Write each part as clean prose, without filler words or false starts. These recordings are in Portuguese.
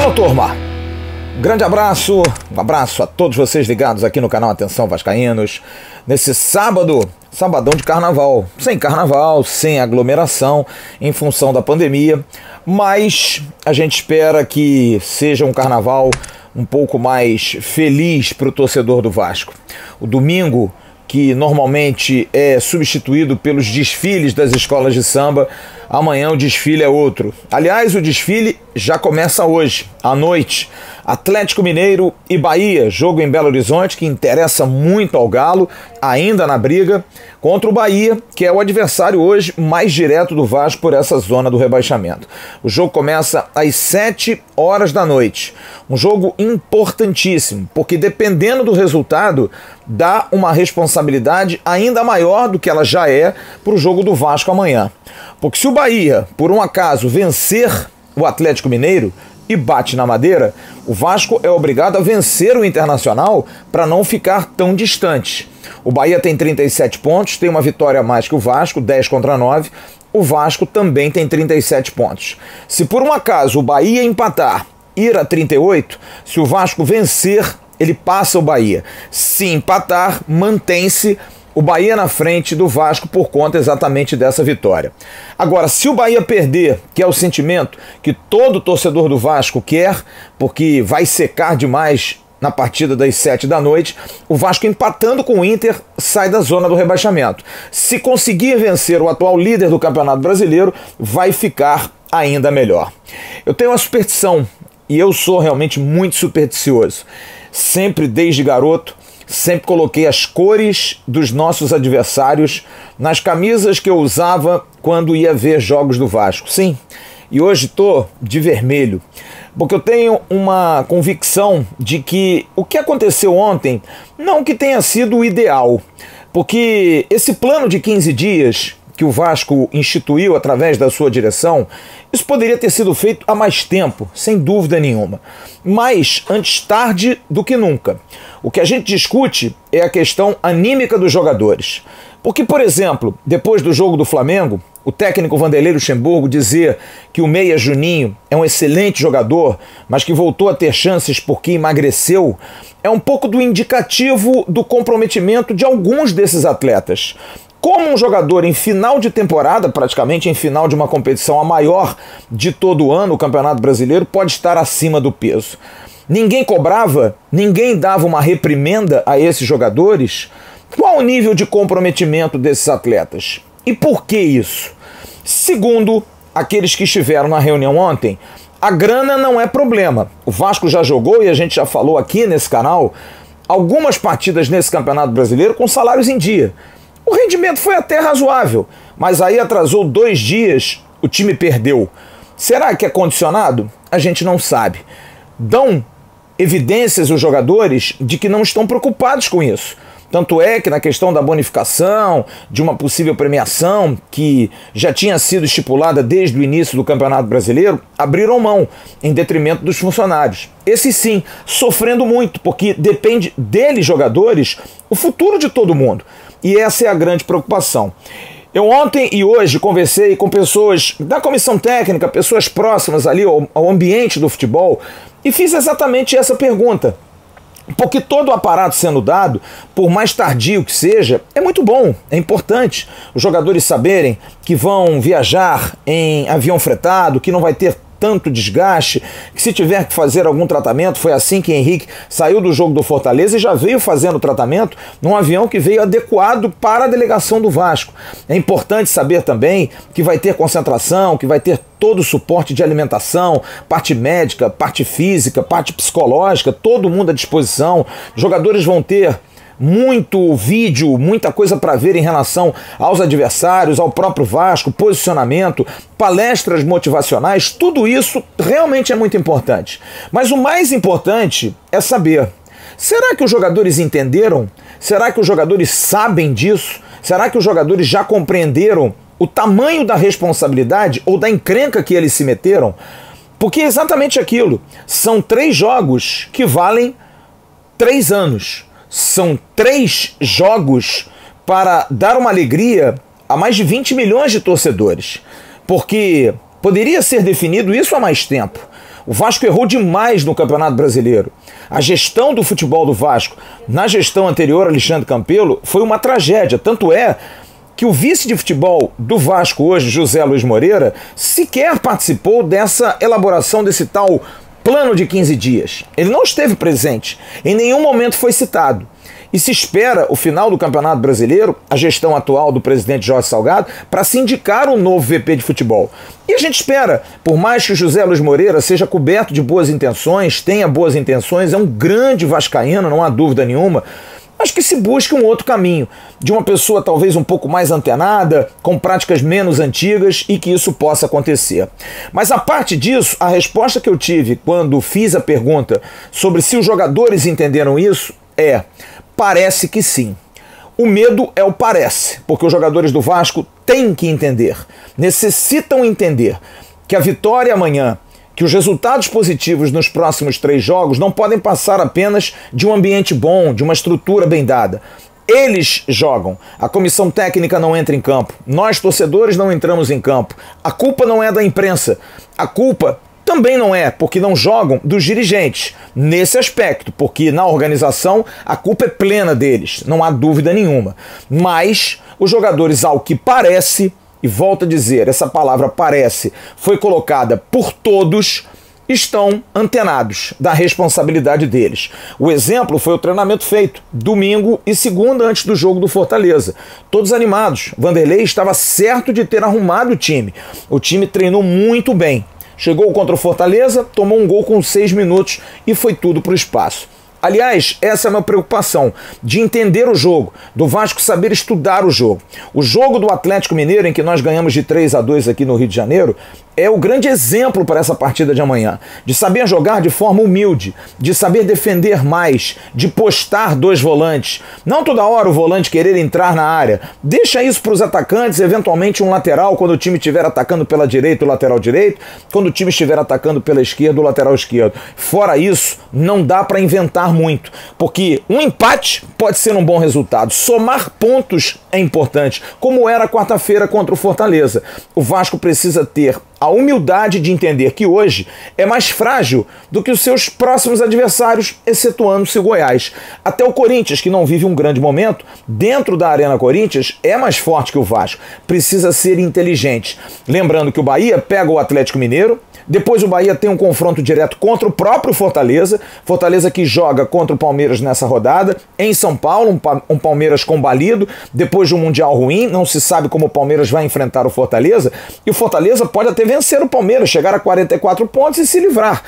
Fala, turma! Um grande abraço, um abraço a todos vocês ligados aqui no canal Atenção Vascaínos, nesse sábado, sabadão de carnaval, sem aglomeração, em função da pandemia, mas a gente espera que seja um carnaval um pouco mais feliz para o torcedor do Vasco. O domingo, que normalmente é substituído pelos desfiles das escolas de samba, amanhã o desfile é outro. Aliás, o desfile já começa hoje, à noite. Atlético Mineiro e Bahia, jogo em Belo Horizonte que interessa muito ao Galo, ainda na briga, contra o Bahia, que é o adversário hoje mais direto do Vasco por essa zona do rebaixamento. O jogo começa às 7 horas da noite. Um jogo importantíssimo, porque dependendo do resultado, dá uma responsabilidade ainda maior do que ela já é para o jogo do Vasco amanhã. Porque se o Bahia, por um acaso, vencer o Atlético Mineiro e bate na madeira, o Vasco é obrigado a vencer o Internacional para não ficar tão distante. O Bahia tem 37 pontos, tem uma vitória a mais que o Vasco, 10-9. O Vasco também tem 37 pontos. Se por um acaso o Bahia empatar, ir a 38, se o Vasco vencer, ele passa o Bahia. Se empatar, mantém-se o Bahia na frente do Vasco por conta exatamente dessa vitória. Agora, se o Bahia perder, que é o sentimento que todo torcedor do Vasco quer, porque vai secar demais na partida das 7 da noite, o Vasco empatando com o Inter sai da zona do rebaixamento. Se conseguir vencer o atual líder do Campeonato Brasileiro, vai ficar ainda melhor. Eu tenho uma superstição, e eu sou realmente muito supersticioso. Sempre desde garoto, sempre coloquei as cores dos nossos adversários nas camisas que eu usava quando ia ver jogos do Vasco. Sim, e hoje estou de vermelho, porque eu tenho uma convicção de que o que aconteceu ontem não que tenha sido o ideal, porque esse plano de 15 dias que o Vasco instituiu através da sua direção, isso poderia ter sido feito há mais tempo, sem dúvida nenhuma. Mas antes tarde do que nunca. O que a gente discute é a questão anímica dos jogadores. Porque, por exemplo, depois do jogo do Flamengo, o técnico Vanderlei Luxemburgo dizer que o meia Juninho é um excelente jogador, mas que voltou a ter chances porque emagreceu, é um pouco do indicativo do comprometimento de alguns desses atletas. Como um jogador em final de temporada, praticamente em final de uma competição a maior de todo o ano, o Campeonato Brasileiro, pode estar acima do peso. Ninguém cobrava, ninguém dava uma reprimenda a esses jogadores. Qual o nível de comprometimento desses atletas? E por que isso? Segundo aqueles que estiveram na reunião ontem, a grana não é problema. O Vasco já jogou, e a gente já falou aqui nesse canal, algumas partidas nesse Campeonato Brasileiro com salários em dia. O rendimento foi até razoável, mas aí atrasou 2 dias, o time perdeu. Será que é condicionado? A gente não sabe. Dão evidências os jogadores de que não estão preocupados com isso. Tanto é que na questão da bonificação, de uma possível premiação, que já tinha sido estipulada desde o início do Campeonato Brasileiro, abriram mão, em detrimento dos funcionários. Esses sim, sofrendo muito, porque depende deles, jogadores, o futuro de todo mundo. E essa é a grande preocupação. Eu ontem e hoje conversei com pessoas da comissão técnica, pessoas próximas ali ao ambiente do futebol, e fiz exatamente essa pergunta. Porque todo o aparato sendo dado, por mais tardio que seja, é muito bom, é importante. Os jogadores saberem que vão viajar em avião fretado, que não vai ter tanto desgaste, que se tiver que fazer algum tratamento, foi assim que Henrique saiu do jogo do Fortaleza e já veio fazendo tratamento num avião que veio adequado para a delegação do Vasco. É importante saber também que vai ter concentração, que vai ter todo o suporte de alimentação, parte médica, parte física, parte psicológica, todo mundo à disposição. Os jogadores vão ter muito vídeo, muita coisa para ver em relação aos adversários, ao próprio Vasco, posicionamento, palestras motivacionais, tudo isso realmente é muito importante. Mas o mais importante é saber, será que os jogadores entenderam? Será que os jogadores sabem disso? Será que os jogadores já compreenderam o tamanho da responsabilidade ou da encrenca que eles se meteram? Porque é exatamente aquilo, são 3 jogos que valem 3 anos. São 3 jogos para dar uma alegria a mais de 20 milhões de torcedores. Porque poderia ser definido isso há mais tempo. O Vasco errou demais no Campeonato Brasileiro. A gestão do futebol do Vasco, na gestão anterior, Alexandre Campelo, foi uma tragédia. Tanto é que o vice de futebol do Vasco hoje, José Luiz Moreira, sequer participou dessa elaboração desse tal plano de 15 dias. Ele não esteve presente, em nenhum momento foi citado. E se espera o final do Campeonato Brasileiro, a gestão atual do presidente Jorge Salgado, para se indicar um novo VP de futebol. E a gente espera, por mais que o José Luiz Moreira seja coberto de boas intenções, tenha boas intenções, é um grande vascaíno, não há dúvida nenhuma, mas que se busque um outro caminho, de uma pessoa talvez um pouco mais antenada, com práticas menos antigas e que isso possa acontecer. Mas a parte disso, a resposta que eu tive quando fiz a pergunta sobre se os jogadores entenderam isso é: parece que sim. O medo é o parece, porque os jogadores do Vasco têm que entender, necessitam entender que a vitória amanhã, que os resultados positivos nos próximos 3 jogos não podem passar apenas de um ambiente bom, de uma estrutura bem dada. Eles jogam, a comissão técnica não entra em campo, nós torcedores não entramos em campo, a culpa não é da imprensa, a culpa também não é, porque não jogam, dos dirigentes, nesse aspecto, porque na organização a culpa é plena deles, não há dúvida nenhuma. Mas os jogadores, ao que parece, e volto a dizer, essa palavra parece, foi colocada por todos, estão antenados da responsabilidade deles. O exemplo foi o treinamento feito domingo e segunda antes do jogo do Fortaleza. Todos animados. Vanderlei estava certo de ter arrumado o time. O time treinou muito bem. Chegou contra o Fortaleza, tomou um gol com 6 minutos e foi tudo para o espaço. Aliás, essa é a minha preocupação, de entender o jogo, do Vasco saber estudar o jogo. O jogo do Atlético Mineiro, em que nós ganhamos de 3-2 aqui no Rio de Janeiro, é o grande exemplo para essa partida de amanhã. De saber jogar de forma humilde, de saber defender mais, de postar 2 volantes. Não toda hora o volante querer entrar na área. Deixa isso para os atacantes, eventualmente um lateral, quando o time estiver atacando pela direita, o lateral direito. Quando o time estiver atacando pela esquerda, o lateral esquerdo. Fora isso, não dá para inventar muito, porque um empate pode ser um bom resultado. Somar pontos é importante, como era quarta-feira contra o Fortaleza. O Vasco precisa ter a humildade de entender que hoje é mais frágil do que os seus próximos adversários, excetuando-se o Goiás. Até o Corinthians, que não vive um grande momento, dentro da Arena Corinthians, é mais forte que o Vasco. Precisa ser inteligente. Lembrando que o Bahia pega o Atlético Mineiro, depois o Bahia tem um confronto direto contra o próprio Fortaleza, Fortaleza que joga contra o Palmeiras nessa rodada, em São Paulo, um Palmeiras combalido, depois de um Mundial ruim, não se sabe como o Palmeiras vai enfrentar o Fortaleza, e o Fortaleza pode até vencer o Palmeiras, chegar a 44 pontos e se livrar.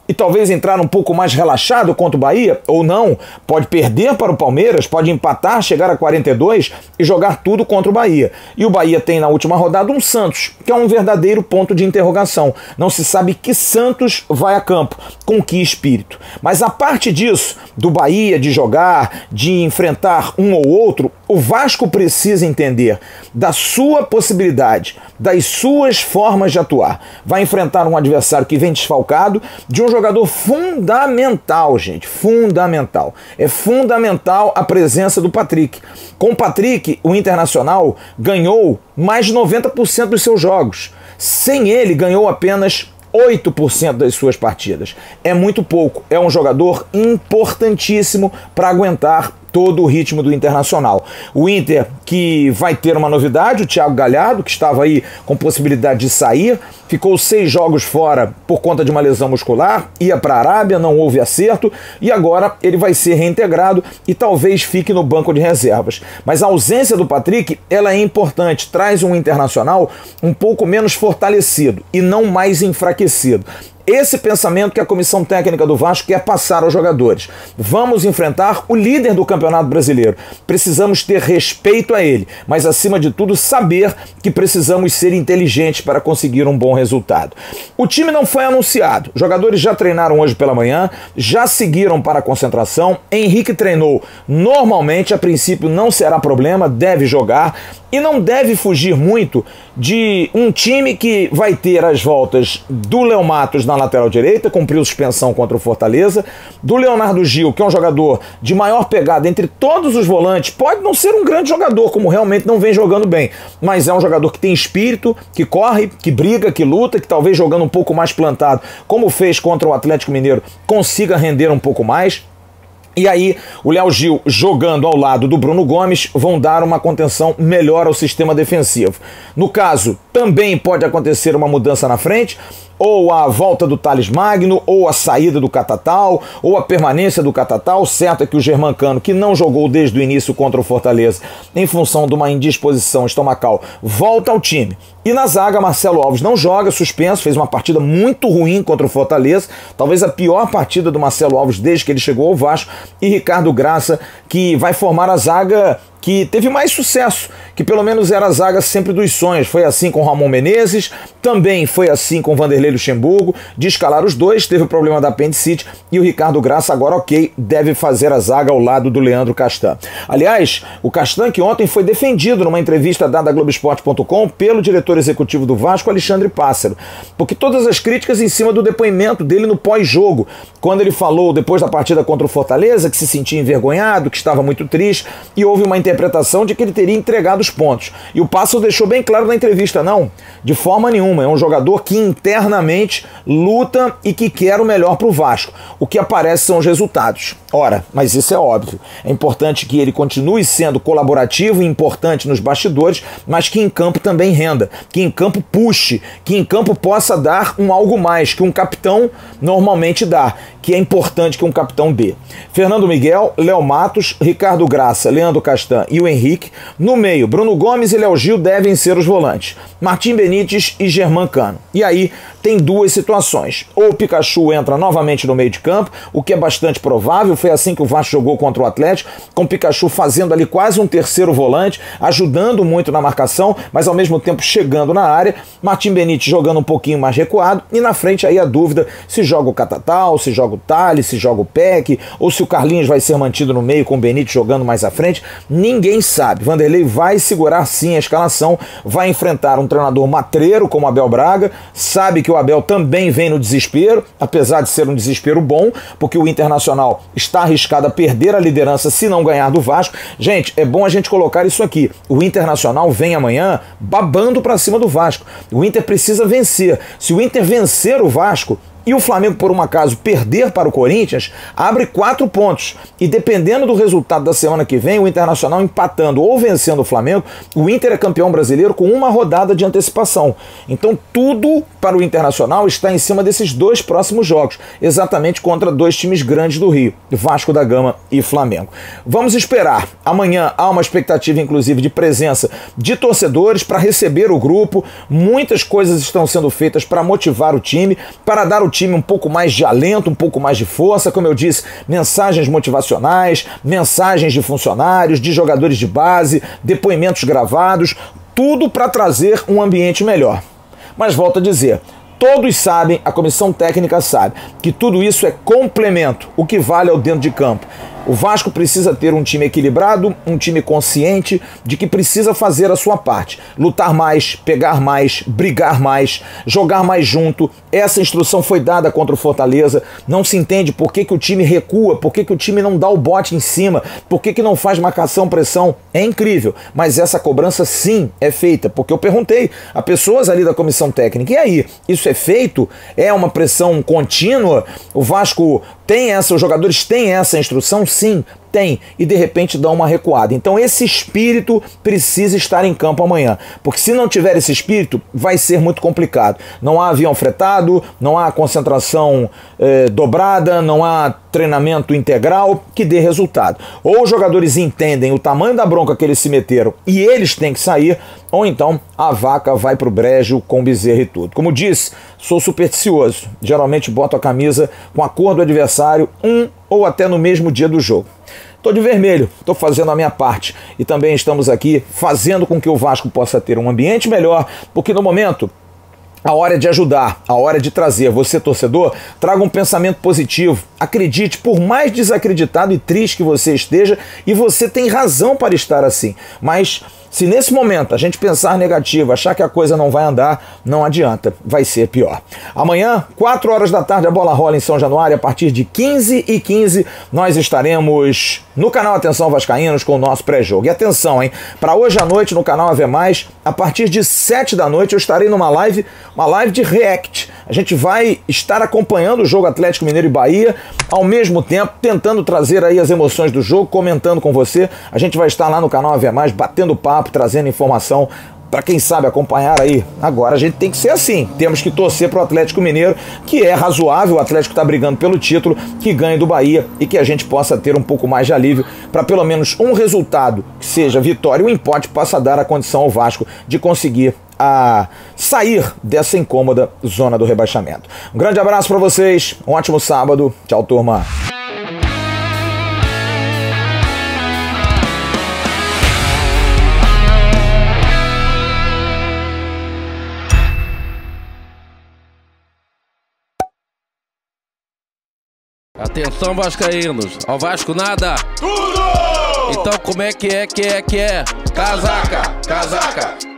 E talvez entrar um pouco mais relaxado contra o Bahia, ou não, pode perder para o Palmeiras, pode empatar, chegar a 42 e jogar tudo contra o Bahia. E o Bahia tem na última rodada um Santos, que é um verdadeiro ponto de interrogação. Não se sabe que Santos vai a campo, com que espírito. Mas a parte disso, do Bahia, de jogar, de enfrentar um ou outro, o Vasco precisa entender da sua possibilidade, das suas formas de atuar. Vai enfrentar um adversário que vem desfalcado, de um jogador fundamental, gente, fundamental. É fundamental a presença do Patrick. Com o Patrick, o Internacional ganhou mais de 90% dos seus jogos. Sem ele, ganhou apenas 8% das suas partidas. É muito pouco. É um jogador importantíssimo para aguentar todo o ritmo do Internacional. O Inter, que vai ter uma novidade, o Thiago Galhardo, que estava aí com possibilidade de sair, ficou 6 jogos fora por conta de uma lesão muscular, ia para a Arábia, não houve acerto, e agora ele vai ser reintegrado e talvez fique no banco de reservas. Mas a ausência do Patrick, ela é importante, traz um Internacional um pouco menos fortalecido e não mais enfraquecido. Esse pensamento que a comissão técnica do Vasco quer passar aos jogadores. Vamos enfrentar o líder do Campeonato Brasileiro. Precisamos ter respeito a ele, mas acima de tudo saber que precisamos ser inteligentes para conseguir um bom resultado. O time não foi anunciado. Os jogadores já treinaram hoje pela manhã, já seguiram para a concentração. Henrique treinou normalmente, a princípio não será problema, deve jogar e não deve fugir muito de um time que vai ter as voltas do Léo Matos na na lateral direita, cumpriu suspensão contra o Fortaleza, do Leonardo Gil, que é um jogador de maior pegada entre todos os volantes, pode não ser um grande jogador, como realmente não vem jogando bem, mas é um jogador que tem espírito, que corre, que briga, que luta, que talvez jogando um pouco mais plantado, como fez contra o Atlético Mineiro, consiga render um pouco mais. E aí, o Léo Gil jogando ao lado do Bruno Gomes vão dar uma contenção melhor ao sistema defensivo. No caso, também pode acontecer uma mudança na frente, ou a volta do Thales Magno, ou a saída do Catatal, ou a permanência do Catatal. Certo é que o Germancano, que não jogou desde o início contra o Fortaleza, em função de uma indisposição estomacal, volta ao time. E na zaga, Marcelo Alves não joga, suspenso, fez uma partida muito ruim contra o Fortaleza, talvez a pior partida do Marcelo Alves desde que ele chegou ao Vasco, e Ricardo Graça, que vai formar a zaga que teve mais sucesso, que pelo menos era a zaga sempre dos sonhos. Foi assim com Ramon Menezes, também foi assim com Vanderlei Luxemburgo, de escalar os dois, teve o problema da apendicite, e o Ricardo Graça agora, ok, deve fazer a zaga ao lado do Leandro Castan. Aliás, o Castan, que ontem foi defendido numa entrevista dada a Globoesporte.com pelo diretor executivo do Vasco, Alexandre Pássaro, porque todas as críticas em cima do depoimento dele no pós-jogo, quando ele falou depois da partida contra o Fortaleza, que se sentia envergonhado, que estava muito triste, e houve uma interpretação de que ele teria entregado os pontos. E o Pássaro deixou bem claro na entrevista, não, de forma nenhuma, é um jogador que internamente luta e que quer o melhor para o Vasco. O que aparece são os resultados. Ora, mas isso é óbvio. É importante que ele continue sendo colaborativo e importante nos bastidores, mas que em campo também renda, que em campo puxe, que em campo possa dar um algo mais que um capitão normalmente dá, que é importante que um capitão dê. Fernando Miguel, Léo Matos, Ricardo Graça, Leandro Castan e o Henrique. No meio, Bruno Gomes e Léo Gil devem ser os volantes. Martim Benítez e Germancano. E aí tem duas situações. Ou o Pikachu entra novamente no meio de campo, o que é bastante provável. Foi assim que o Vasco jogou contra o Atlético, com o Pikachu fazendo ali quase um terceiro volante, ajudando muito na marcação, mas ao mesmo tempo chegando na área. Martim Benítez jogando um pouquinho mais recuado, e na frente aí a dúvida se joga o Catatal, se joga o Thales, se joga o Peck, ou se o Carlinhos vai ser mantido no meio com o Benítez jogando mais à frente. Ninguém sabe. Vanderlei vai segurar sim a escalação, vai enfrentar um treinador matreiro como Abel Braga, sabe que o Abel também vem no desespero, apesar de ser um desespero bom, porque o Internacional está arriscado a perder a liderança se não ganhar do Vasco. Gente, é bom a gente colocar isso aqui. O Internacional vem amanhã babando para cima do Vasco. O Inter precisa vencer. Se o Inter vencer o Vasco e o Flamengo, por um acaso, perder para o Corinthians, abre 4 pontos. E dependendo do resultado da semana que vem, o Internacional empatando ou vencendo o Flamengo, o Inter é campeão brasileiro com uma rodada de antecipação. Então tudo para o Internacional está em cima desses 2 próximos jogos, exatamente contra 2 times grandes do Rio, Vasco da Gama e Flamengo. Vamos esperar. Amanhã há uma expectativa, inclusive, de presença de torcedores para receber o grupo. Muitas coisas estão sendo feitas para motivar o time, para dar o time um pouco mais de alento, um pouco mais de força. Como eu disse, mensagens motivacionais, mensagens de funcionários, de jogadores de base, depoimentos gravados, tudo para trazer um ambiente melhor. Mas volto a dizer, todos sabem, a comissão técnica sabe, que tudo isso é complemento. O que vale é o dentro de campo. O Vasco precisa ter um time equilibrado, um time consciente de que precisa fazer a sua parte. Lutar mais, pegar mais, brigar mais, jogar mais junto. Essa instrução foi dada contra o Fortaleza. Não se entende por que o time recua, por que o time não dá o bote em cima, por que não faz marcação, pressão. É incrível, mas essa cobrança sim é feita, porque eu perguntei a pessoas ali da comissão técnica, e aí, isso é feito? É uma pressão contínua? O Vasco tem essa, os jogadores têm essa instrução? Sim, tem, e de repente dá uma recuada. Então esse espírito precisa estar em campo amanhã, porque se não tiver esse espírito, vai ser muito complicado. Não há avião fretado, não há concentração dobrada, não há treinamento integral que dê resultado. Ou os jogadores entendem o tamanho da bronca que eles se meteram e eles têm que sair, ou então a vaca vai pro brejo com bezerro e tudo. Como disse, sou supersticioso, geralmente boto a camisa com a cor do adversário ou até no mesmo dia do jogo. Estou de vermelho, estou fazendo a minha parte e também estamos aqui fazendo com que o Vasco possa ter um ambiente melhor, porque no momento a hora é de ajudar, a hora é de trazer. Você, torcedor, traga um pensamento positivo, Acredite, por mais desacreditado e triste que você esteja, e você tem razão para estar assim, mas se nesse momento a gente pensar negativo, achar que a coisa não vai andar, não adianta, vai ser pior. Amanhã, 4 horas da tarde, a bola rola em São Januário, a partir de 15h15, nós estaremos no canal Atenção Vascaínos com o nosso pré-jogo. E atenção, hein, para hoje à noite no canal AV+, a partir de 7 da noite eu estarei numa live de react. A gente vai estar acompanhando o jogo Atlético Mineiro e Bahia, ao mesmo tempo tentando trazer aí as emoções do jogo, comentando com você. A gente vai estar lá no canal AV+, batendo papo, trazendo informação para quem sabe acompanhar aí. Agora a gente tem que ser assim, temos que torcer para o Atlético Mineiro, que é razoável, o Atlético está brigando pelo título, que ganhe do Bahia e que a gente possa ter um pouco mais de alívio para pelo menos um resultado, que seja vitória e o empate, possa dar a condição ao Vasco de conseguir sair dessa incômoda zona do rebaixamento. Um grande abraço para vocês, um ótimo sábado, tchau turma. Atenção vascaínos, ao Vasco nada! Tudo! Então como é que é? Casaca!